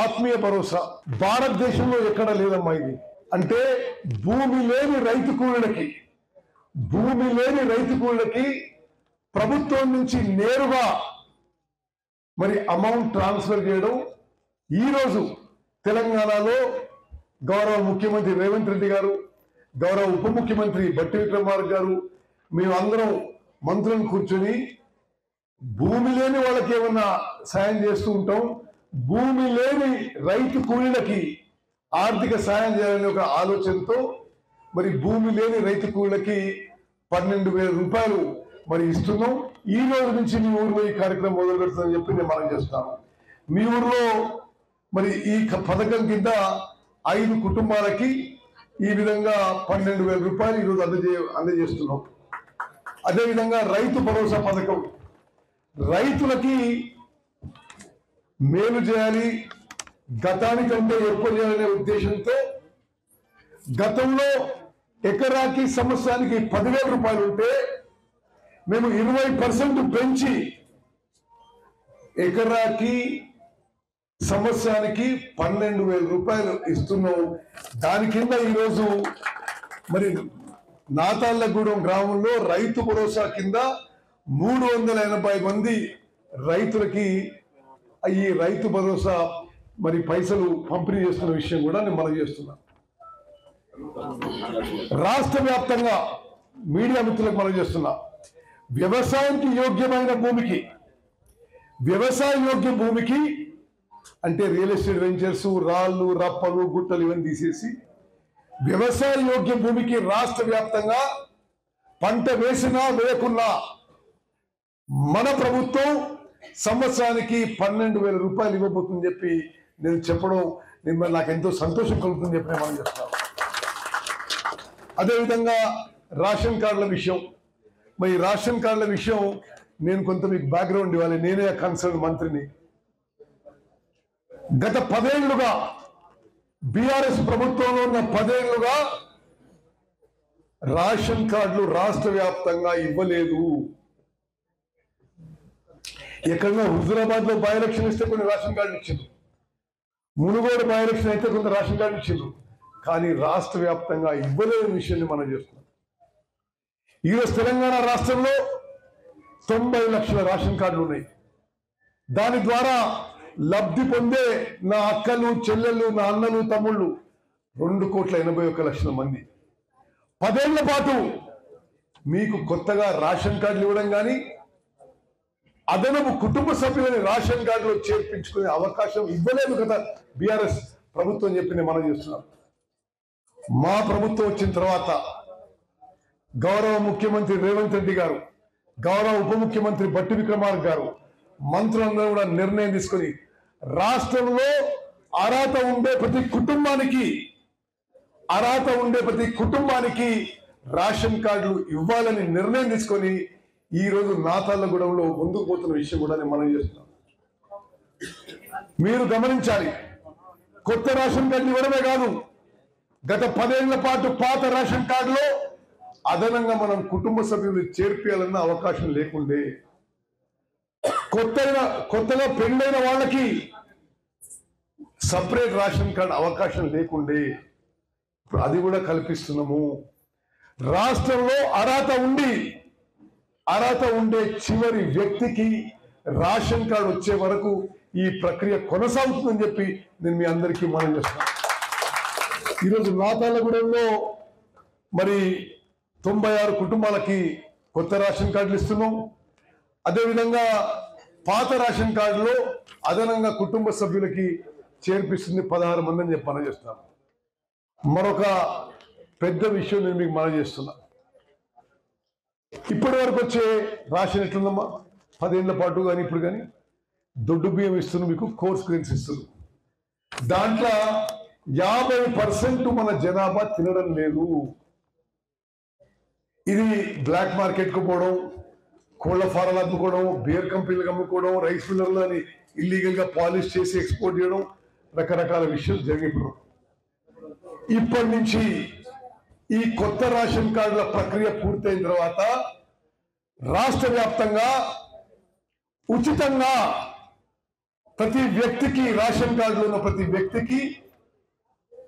ఆత్మీయ భరోసా భారతదేశంలో ఎక్కడ లేదమ్మా ఇది. అంటే భూమి లేని రైతు కూలీలకి ప్రభుత్వం నుంచి నేరుగా మరి అమౌంట్ ట్రాన్స్ఫర్ చేయడం. ఈరోజు తెలంగాణలో గౌరవ ముఖ్యమంత్రి రేవంత్ రెడ్డి గారు, గౌరవ ఉప ముఖ్యమంత్రి బట్టి విక్రమార్క గారు, మేమందరం మంత్రులను కూర్చొని భూమి లేని వాళ్ళకి ఏమన్నా సాయం చేస్తూ ఉంటాం, భూమి లేని రైతు కూలీలకి ఆర్థిక సాయం చేయాలనే ఒక ఆలోచనతో మరి భూమి లేని రైతు కూలీలకి 12,000 రూపాయలు మరి ఇస్తున్నాం. ఈ రోజు నుంచి మీ ఊరిలో ఈ కార్యక్రమం మొదలు పెడుతుందని చెప్పి నేను మనం చేస్తాను. మీ ఊర్లో మరి ఈ పథకం కింద 5 కుటుంబాలకి ఈ విధంగా 12,000 రూపాయలు ఈరోజు అందజేస్తున్నాం. అదేవిధంగా రైతు భరోసా పథకం, రైతులకి మేలు చేయాలి, గతానికంటే ఎక్కువ చేయాలనే ఉద్దేశంతో గతంలో ఎకరాకి సంవత్సరానికి 10,000 రూపాయలు ఉంటే మేము 20% పెంచి ఎకరాకి సంవత్సరానికి 12,000 రూపాయలు ఇస్తున్నాం. దాని కింద ఈరోజు మరి నాతాళ్లగూడెం గ్రామంలో రైతు భరోసా కింద 380 మంది రైతులకి ఈ రైతు భరోసా మరి పైసలు పంపిణీ చేస్తున్న విషయం కూడా నేను మనం చేస్తున్నా. రాష్ట్ర వ్యాప్తంగా మీడియా మిత్రులకు మనం చేస్తున్నా, వ్యవసాయ యోగ్య భూమికి అంటే రియల్ ఎస్టేట్ వెంచర్స్, రాళ్ళు రప్పలు గుట్టలు ఇవన్నీ తీసేసి వ్యవసాయ యోగ్య భూమికి రాష్ట్ర వ్యాప్తంగా పంట వేసినా వేయకున్నా మన ప్రభుత్వం సంవత్సరానికి 12,000 రూపాయలు ఇవ్వబోతుందని చెప్పి నేను చెప్పడం నాకు ఎంతో సంతోషం కలుగుతుందని చెప్పి నేను మనం చెప్తాను. అదేవిధంగా రేషన్ కార్డుల విషయం, మరి రేషన్ కార్డుల విషయం నేను కొంత మీకు బ్యాక్గ్రౌండ్ ఇవ్వాలి. నేనే కన్సర్న్ మంత్రిని. గత 10 ఏళ్లుగా బీఆర్ఎస్ ప్రభుత్వంలో ఉన్న 10 ఏళ్లుగా రేషన్ కార్డులు రాష్ట్ర వ్యాప్తంగా ఇవ్వలేదు. ఎక్కడన్నా హుజురాబాద్ లో బై ఎలక్షన్ ఇస్తే కొన్ని రేషన్ కార్డులు ఇచ్చింది, మునుగోడు బై ఎలక్షన్ అయితే కొంత రేషన్ కార్డులు ఇచ్చింది, కానీ రాష్ట్ర వ్యాప్తంగా ఇవ్వలేని విషయాన్ని మనం చేస్తున్నాం. ఈరోజు తెలంగాణ రాష్ట్రంలో 90 లక్షల రేషన్ కార్డులు ఉన్నాయి. దాని ద్వారా లబ్ధి పొందే నా అక్కలు చెల్లెళ్ళు, నా అన్నలు తమ్ముళ్ళు 2,81,00,000 మంది. 10 ఏళ్ల పాటు మీకు కొత్తగా రేషన్ కార్డులు ఇవ్వడం కానీ అదనపు కుటుంబ సభ్యులని రేషన్ కార్డులో చేర్పించుకునే అవకాశం ఇవ్వలేదు కదా బీఆర్ఎస్ ప్రభుత్వం చెప్పి మనం చేస్తున్నాం. మా ప్రభుత్వం వచ్చిన తర్వాత గౌరవ ముఖ్యమంత్రి రేవంత్ రెడ్డి గారు, గౌరవ ఉప ముఖ్యమంత్రి బట్టి విక్రమార్క గారు, మంత్రులందరూ కూడా నిర్ణయం తీసుకొని రాష్ట్రంలో అర్హత ఉండే ప్రతి కుటుంబానికి రేషన్ కార్డులు ఇవ్వాలని నిర్ణయం తీసుకొని ఈ రోజు నాతాళ్లగూడెంలో ముందుకు పోతున్న విషయం కూడా నేను మనం చేస్తున్నాం. మీరు గమనించాలి, కొత్త రేషన్ కార్డులు ఇవ్వడమే కాదు, గత 10 ఏళ్ల పాటు పాత రేషన్ కార్డులో అదనంగా మనం కుటుంబ సభ్యులు చేర్పియాలన్న అవకాశం లేకుండే, కొత్తగా పెళ్ళైన వాళ్ళకి సపరేట్ రేషన్ కార్డు అవకాశం లేకుండే, ఇప్పుడు అది కూడా కల్పిస్తున్నాము. రాష్ట్రంలో అర్హత ఉండే చివరి వ్యక్తికి రేషన్ కార్డు వచ్చే వరకు ఈ ప్రక్రియ కొనసాగుతుందని చెప్పి నేను మీ అందరికీ మనం చేస్తున్నాను. ఈరోజు నాతాళ్లగూడెంలో మరి 96 కుటుంబాలకి కొత్త రేషన్ కార్డులు ఇస్తున్నాం. అదేవిధంగా పాత రేషన్ కార్డులో అదనంగా కుటుంబ సభ్యులకి చేర్పిస్తుంది 16 మంది అని చెప్పి మనం చేస్తున్నాను. మరొక పెద్ద విషయం నేను మీకు మనం చేస్తున్నా. ఇప్పటి వరకు వచ్చే రేషన్ ఎట్లుందమ్మా, 10 ఏళ్ల పాటు కానీ ఇప్పుడు కానీ దొడ్డు బియ్యం ఇస్తున్నారు, మీకు కోర్స్ గ్రెయిన్స్ ఇస్తున్నారు. దాంట్లో 50% మన జనాభా తినడం లేదు. ఇది బ్లాక్ మార్కెట్కు పోవడం, కోళ్ల ఫారాలు అమ్ముకోవడం, బీర్ కంపెనీలకు అమ్ముకోవడం, రైస్ మిల్లర్లని ఇల్లీగల్గా పాలిష్ చేసి ఎక్స్పోర్ట్ చేయడం, రకరకాల విషయాలు జరిగిపోవడం. ఇప్పటి నుంచి ఈ కొత్త రేషన్ కార్డుల ప్రక్రియ పూర్తయిన తర్వాత రాష్ట్ర వ్యాప్తంగా ఉచితంగా ప్రతి వ్యక్తికి రేషన్ కార్డులో ఉన్న ప్రతి వ్యక్తికి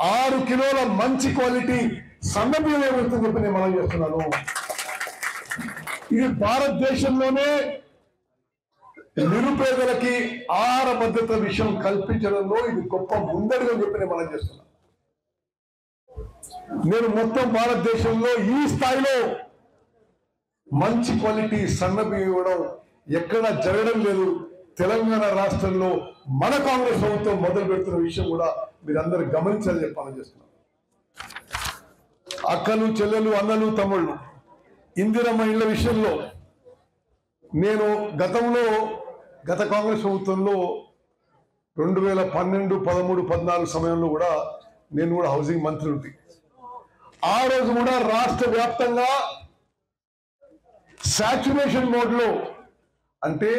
6 కిలోల మంచి క్వాలిటీ సన్న బియ్యం ఏమవుతుందని చెప్పి నేను మనం చేస్తున్నాను. ఇది భారతదేశంలోనే నిరుపేదలకి ఆహార భద్రత విషయం కల్పించడంలో ఇది గొప్ప ముందడుగా చెప్పి నేను మనం చేస్తున్నాను. నేను మొత్తం భారతదేశంలో ఈ స్థాయిలో మంచి క్వాలిటీ సన్న బియ్యం ఇవ్వడం ఎక్కడ జరగడం లేదు. తెలంగాణ రాష్ట్రంలో మన కాంగ్రెస్ ప్రభుత్వం మొదలు పెడుతున్న విషయం కూడా మీరందరూ గమనించాలని చెప్పాలని చేస్తున్నాం. అక్కలు, చెల్లెలు, అన్నలు, తమ్ముళ్ళు, ఇందిరమ్మ ఇళ్ల విషయంలో నేను గత కాంగ్రెస్ ప్రభుత్వంలో 2012, 13, 14 సమయంలో కూడా నేను కూడా హౌసింగ్ మంత్రి ఉంది. ఆ రోజు కూడా రాష్ట్ర వ్యాప్తంగా సాచ్యురేషన్ మోడ్లో, అంటే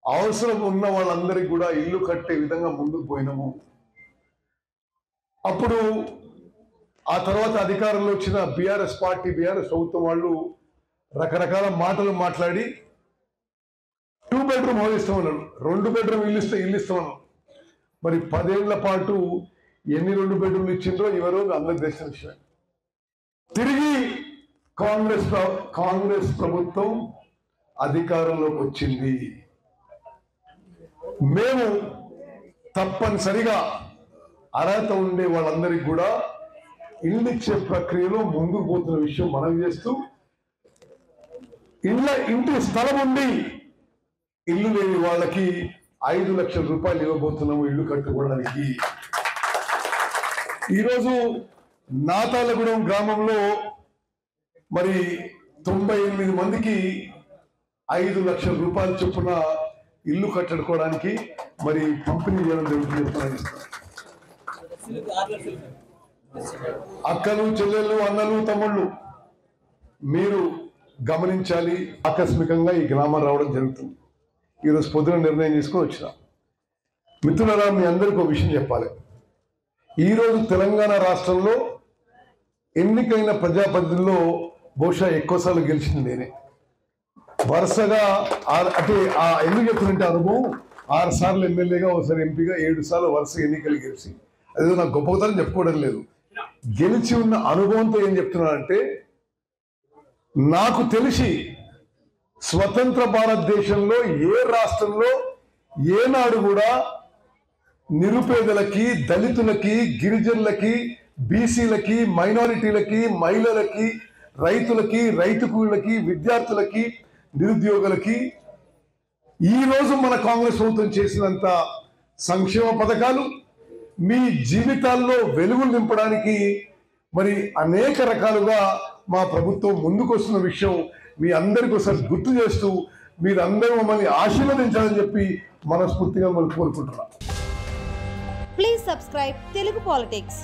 అవసరం ఉన్న వాళ్ళందరికీ కూడా ఇల్లు కట్టే విధంగా ముందుకు పోయినాము. అప్పుడు ఆ తర్వాత అధికారంలో వచ్చిన బీఆర్ఎస్ ప్రభుత్వం వాళ్ళు రకరకాల మాటలు మాట్లాడి 2 బెడ్రూమ్ హౌస్ ఇస్తామన్నారు, 2 బెడ్రూమ్ ఇల్లు ఇస్తామన్నారు. మరి 10 ఏళ్ల పాటు ఎన్ని 2 బెడ్రూమ్లు ఇచ్చిండ్రో ఎవరో అందరికి తెలిసిన విషయం. తిరిగి కాంగ్రెస్ ప్రభుత్వం అధికారంలోకి వచ్చింది. మేము తప్పనిసరిగా అర్హత ఉండే వాళ్ళందరికీ కూడా ఇల్లు ఇచ్చే ప్రక్రియలో ముందుకు పోతున్న విషయం మనం చేస్తూ, ఇంటి స్థలం ఉండి ఇల్లు లేని వాళ్ళకి 5 లక్షల రూపాయలు ఇవ్వబోతున్నాము ఇల్లు కట్టుకోవడానికి. ఈరోజు నాతాలగూడెం గ్రామంలో మరి 98 మందికి 5 లక్షల రూపాయలు చొప్పున ఇల్లు కట్టుకోవడానికి మరి పంపిణీ చేయడం జరుగుతుంది. అక్కలు, చెల్లెళ్ళు, అన్నలు, తమ్ముళ్ళు, మీరు గమనించాలి. ఆకస్మికంగా ఈ గ్రామం రావడం జరుగుతుంది. ఈరోజు పొద్దున నిర్ణయం తీసుకొని వచ్చిన మిత్రులారా, మీ అందరికీ ఒక విషయం చెప్పాలి. ఈరోజు తెలంగాణ రాష్ట్రంలో ఎన్నికైన ప్రజాప్రతినిధుల్లో బహుశా ఎక్కువసార్లు గెలిచింది నేనే. వరుసగా అంటే ఎందుకు చెప్తున్నంటే అనుభవం 6 సార్లు ఎమ్మెల్యేగా, ఒకసారి ఎంపీగా, 7 సార్లు వరుసగా ఎన్నికలు గెలిచి, అదే నాకు గొప్పతనం చెప్పుకోవడం లేదు. గెలిచి ఉన్న అనుభవంతో ఏం చెప్తున్నానంటే, నాకు తెలిసి స్వతంత్ర భారతదేశంలో ఏ రాష్ట్రంలో ఏనాడు కూడా నిరుపేదలకి, దళితులకి, గిరిజనులకి, బీసీలకి, మైనారిటీలకి, మహిళలకి, రైతులకి, రైతు కూలీలకి, విద్యార్థులకి, నిరుద్యోగులకి ఈరోజు మన కాంగ్రెస్ ప్రభుత్వం చేసినంత సంక్షేమ పథకాలు మీ జీవితాల్లో వెలుగులు నింపడానికి మరి అనేక రకాలుగా మా ప్రభుత్వం ముందుకు వస్తున్న విషయం మీ అందరికీ ఒకసారి గుర్తు చేస్తూ, మీరందరూ మమ్మల్ని ఆశీర్వదించాలని చెప్పి మనస్ఫూర్తిగా మనం కోరుకుంటున్నాం. Please subscribe Telugu politics.